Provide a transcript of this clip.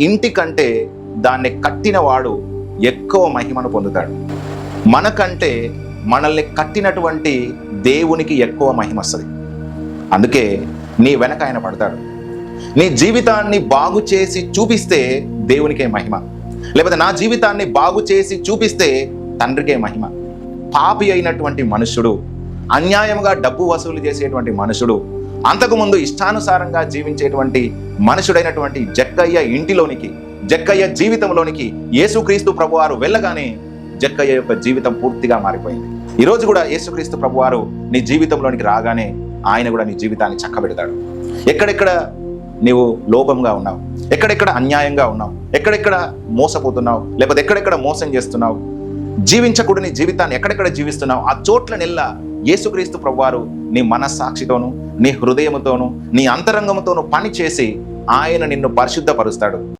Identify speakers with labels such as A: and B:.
A: ఇంటి కంటే దాన్ని కట్టిన వాడు ఎక్కువ మహిమను పొందుతాడు. మనకంటే మనల్ని కట్టినటువంటి దేవునికి ఎక్కువ మహిమ వస్తుంది. అందుకే నీ వెనక ఆయన పడతాడు. నీ జీవితాన్ని బాగు చేసి చూపిస్తే దేవునికే మహిమ, లేకపోతే నా జీవితాన్ని బాగు చేసి చూపిస్తే తండ్రికే మహిమ. పాపి అయినటువంటి మనుషుడు, అన్యాయంగా డబ్బు వసూలు చేసేటువంటి మనుషుడు, అంతకుముందు ఇష్టానుసారంగా జీవించేటువంటి మనుషుడైనటువంటి జక్కయ్య ఇంటిలోనికి, జక్కయ్య జీవితంలోనికి యేసుక్రీస్తు ప్రభువారు వెళ్ళగానే జక్కయ్య యొక్క జీవితం పూర్తిగా మారిపోయింది. ఈరోజు కూడా యేసుక్రీస్తు ప్రభువారు నీ జీవితంలోనికి రాగానే ఆయన కూడా నీ జీవితాన్ని చక్కబెడతాడు. ఎక్కడెక్కడ నీవు లోపంగా ఉన్నావు, ఎక్కడెక్కడ అన్యాయంగా ఉన్నావు, ఎక్కడెక్కడ మోసపోతున్నావు, లేకపోతే ఎక్కడెక్కడ మోసం చేస్తున్నావు, జీవించకూడని జీవితాన్ని ఎక్కడెక్కడ జీవిస్తున్నావు, ఆ చోట్ల నెల్లా యేసుక్రీస్తు ప్రభువారు నీ మనస్సాక్షితోను, నీ హృదయముతోను, నీ అంతరంగముతోను పని చేసి ఆయన నిన్ను పరిశుద్ధపరుస్తాడు.